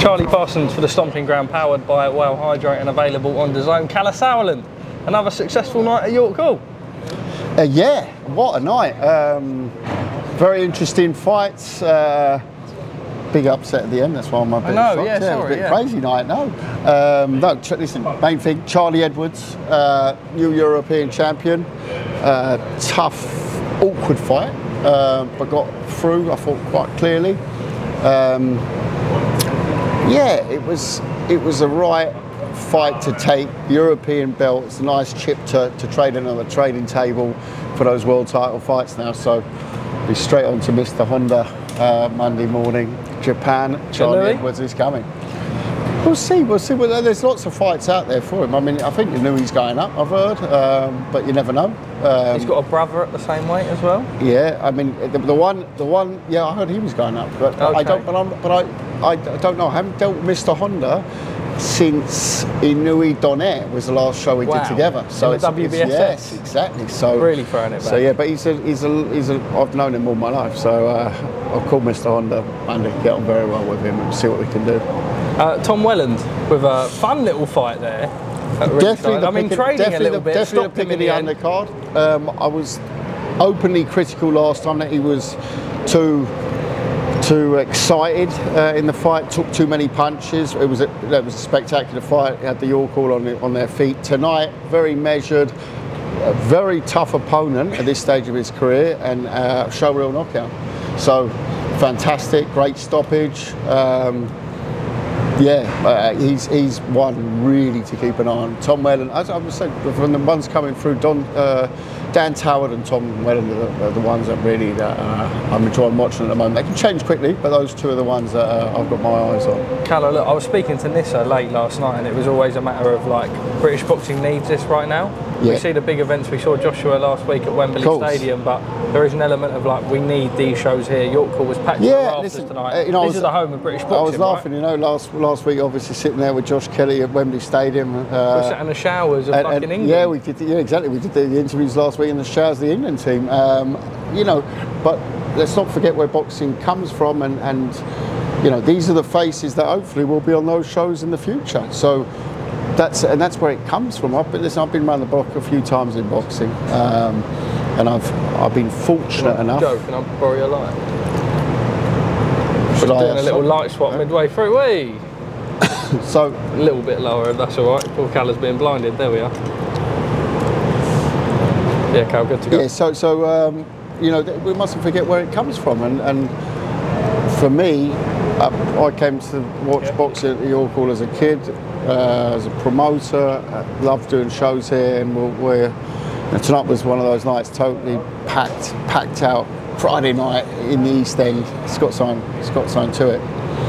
Charlie Parsons for the Stomping Ground, powered by Well Hydrate and available on DAZN. Kalle Sauerland, another successful night at York Hall. Yeah, what a night. Very interesting fights. Big upset at the end, that's why I'm a bit shocked. Yeah, sorry, it was a bit crazy night, listen, main thing, Charlie Edwards, new European champion. Tough, awkward fight, but got through, I thought, quite clearly. Yeah, it was a right fight to take. European belt, it's a nice chip to trade in on the trading table for those world title fights now. So be straight on to Mr. Honda Monday morning. Japan, Charlie Edwards is coming. We'll see. Well, there's lots of fights out there for him. I mean, I think you knew he's going up, I've heard, but you never know. He's got a brother at the same weight as well. Yeah, I mean, the one. Yeah, I heard he was going up, but okay. I don't know. I haven't dealt with Mr. Honda since Inouye Donaire was the last show we did together. So it's WBSS. Yes, exactly. So really throwing it back. So yeah, but he's a. I've known him all my life, so I'll call Mr. Honda and get on very well with him and see what we can do. Tom Welland with a fun little fight there. Definitely, trading a little bit. Definitely the pick of the undercard. I was openly critical last time that he was too excited in the fight, took too many punches. It was a spectacular fight. He had the York Hall on their feet. Tonight, very measured, a very tough opponent at this stage of his career, and showreel knockout. So fantastic, great stoppage. He's one really to keep an eye on. Tom Welland, as I was saying, from the ones coming through, Dan Toward and Tom Welland are the ones that really I'm enjoying watching at the moment. They can change quickly, but those two are the ones that I've got my eyes on. Kalle, look, I was speaking to Nissa late last night, and it was always a matter of like British boxing needs this right now. Yeah. We see the big events. We saw Joshua last week at Wembley Stadium, but there is an element of like we need these shows here. York Hall was packed tonight. This is the home of British boxing. I was laughing, right? Last week, obviously sitting there with Josh Kelly at Wembley Stadium. We sat in the showers of fucking England. Yeah, we did. Yeah, exactly. We did the interviews last week in the showers of the England team. But let's not forget where boxing comes from, and these are the faces that hopefully will be on those shows in the future. So that's where it comes from. I've been around the block a few times in boxing, and I've been fortunate enough. Joe, can I borrow your light? Just doing a little light swap midway through. So a little bit lower, that's all right. Poor Kalle's being blinded. There we are. Yeah, Kalle, good to go. Yeah, so we mustn't forget where it comes from, and for me, I came to watch boxing at the York Hall as a kid, as a promoter. I loved doing shows here, and tonight was one of those nights, totally packed out. Friday night in the East End. It's got something to it.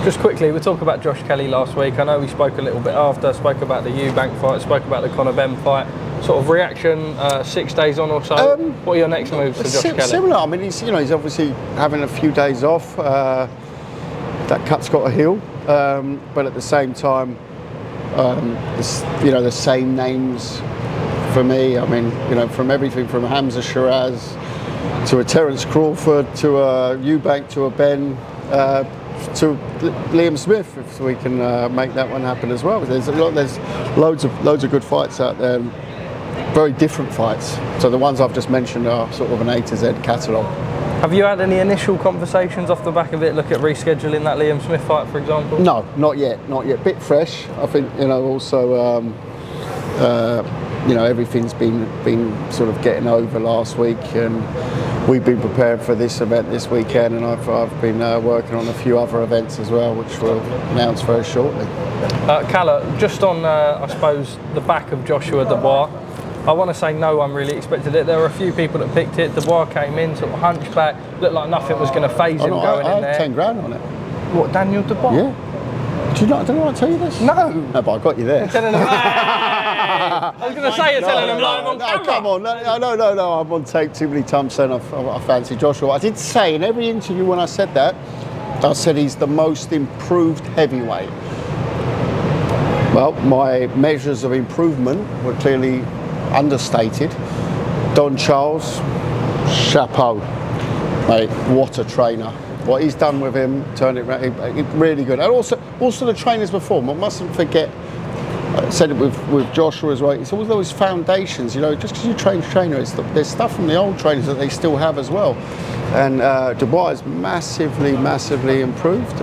Just quickly, we talked about Josh Kelly last week. I know we spoke a little bit after, spoke about the Eubank fight, spoke about the Conor Ben fight. Sort of reaction 6 days on or so. What are your next moves for Josh Kelly? Similar. I mean, he's obviously having a few days off. That cut's got to heal, but at the same time, the same names for me. I mean, from everything from Hamza Shiraz to a Terence Crawford to a Eubank to a Ben. To Liam Smith, if we can make that one happen as well. There's loads of good fights out there, very different fights. So the ones I've just mentioned are sort of an A to Z catalogue. Have you had any initial conversations off the back of it? Look at rescheduling that Liam Smith fight, for example. No, not yet. Bit fresh. I think also everything's been sort of getting over last week, and we've been preparing for this event this weekend, and I've been working on a few other events as well, which we'll announce very shortly. Kalle, just on, I suppose, the back of Joshua Dubois, I want to say no one really expected it. There were a few people that picked it. Dubois came in, sort of hunchback, looked like nothing was going to faze him going in there. I had 10 grand on it. What, Daniel Dubois? Yeah. Did I not tell you this? No. No, but I got you there. You're telling him I was going to say you're telling him live on camera. Come on, no, I'm on tape too many times saying I fancy Joshua. I did say in every interview when I said that, I said he's the most improved heavyweight. Well, my measures of improvement were clearly understated. Don Charles, chapeau, mate, what a trainer. What he's done with him, turned it around, really good. And also the trainers before. We mustn't forget. I said it with Joshua as well. It's all those foundations, you know. Just because you train trainers, there's stuff from the old trainers that they still have as well. And Dubois is massively, massively improved,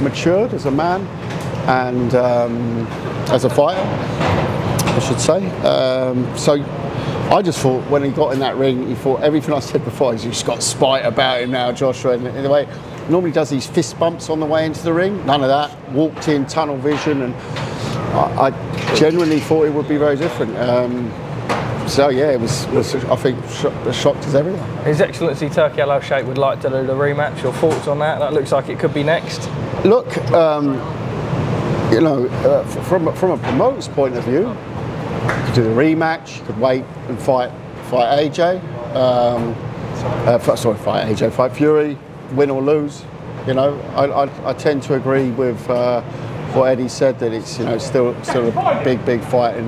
matured as a man, and as a fighter, I should say. So I just thought when he got in that ring, he thought everything I said before. He's just got spite about him now, Joshua. And in the way, normally does these fist bumps on the way into the ring. None of that. Walked in, tunnel vision, and I genuinely thought it would be very different. So yeah, it was I think as shocked as everyone. His Excellency Turkey Yellow Shape would like to do the rematch. Your thoughts on that? That looks like it could be next. Look, you know, from a promoter's point of view, you could do the rematch. You could wait and fight AJ. Fight Fury, win or lose. You know, I tend to agree with what Eddie said, that it's, you know, still a big fight in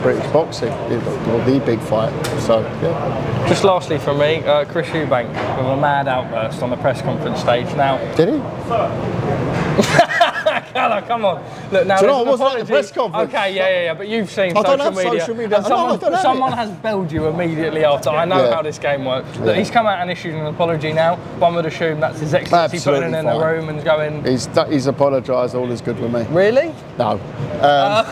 British boxing, or the big fight. So yeah. Just lastly from me, Chris Eubank with a mad outburst on the press conference stage. Now, did he? Kalle, come on. Look, now, so no, I wasn't at the press conference. Okay, yeah, but you've seen I don't social have media. social media. Someone has belled you immediately after. I know how this game works. Yeah. Look, he's come out and issued an apology now. One would assume that's His Excellency putting him in the room and going. He's apologised. All is good with me. Really? No. No.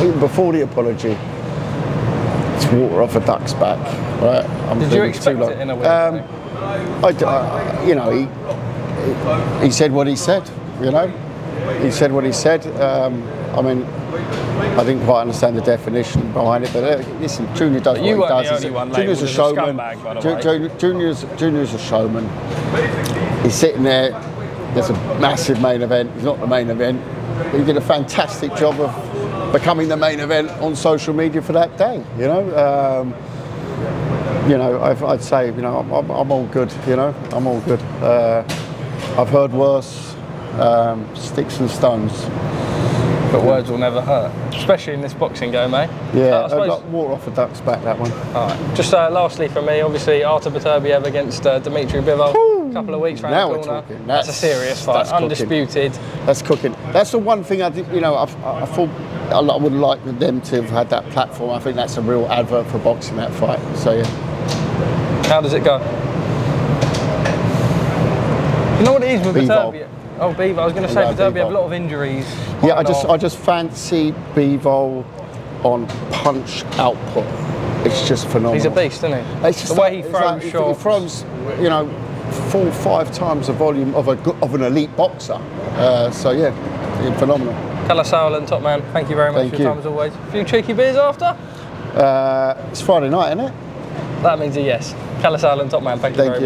Even before the apology, it's water off a duck's back. Right? Did you expect it in a way? You know, he said what he said, you know. He said what he said. I mean, I didn't quite understand the definition behind it, but listen, Junior does what he does. Junior's a showman. Junior's a showman. He's sitting there. There's a massive main event. He's not the main event. But he did a fantastic job of becoming the main event on social media for that day, you know. You know, I'd say, you know, I'm all good, you know, I'm all good. I've heard worse, sticks and stones. But words will never hurt, especially in this boxing game, eh? Yeah, I got water off a duck's back, that one. All right. Just lastly from me, obviously, Artur Beterbiev against Dimitri Bivol. A couple of weeks round the corner. We're talking. That's a serious fight, undisputed. That's cooking. That's the one thing I think, you know, I thought I would like them to have had that platform. I think that's a real advert for boxing, that fight. So, yeah. How does it go? You know what it is with Beterbiev? Oh, Bivol. I was going to say Beterbiev have a lot of injuries. Yeah, I just fancy Bivol on punch output. It's just phenomenal. He's a beast, isn't he? It's just the way he throws shots. He throws, you know, 4 or 5 times the volume of an elite boxer. So yeah, phenomenal. Kalle Sauerland, top man. Thank you very much for your time as always. A few cheeky beers after? It's Friday night, isn't it? That means a yes. Kalle Sauerland, top man. Thank you very much.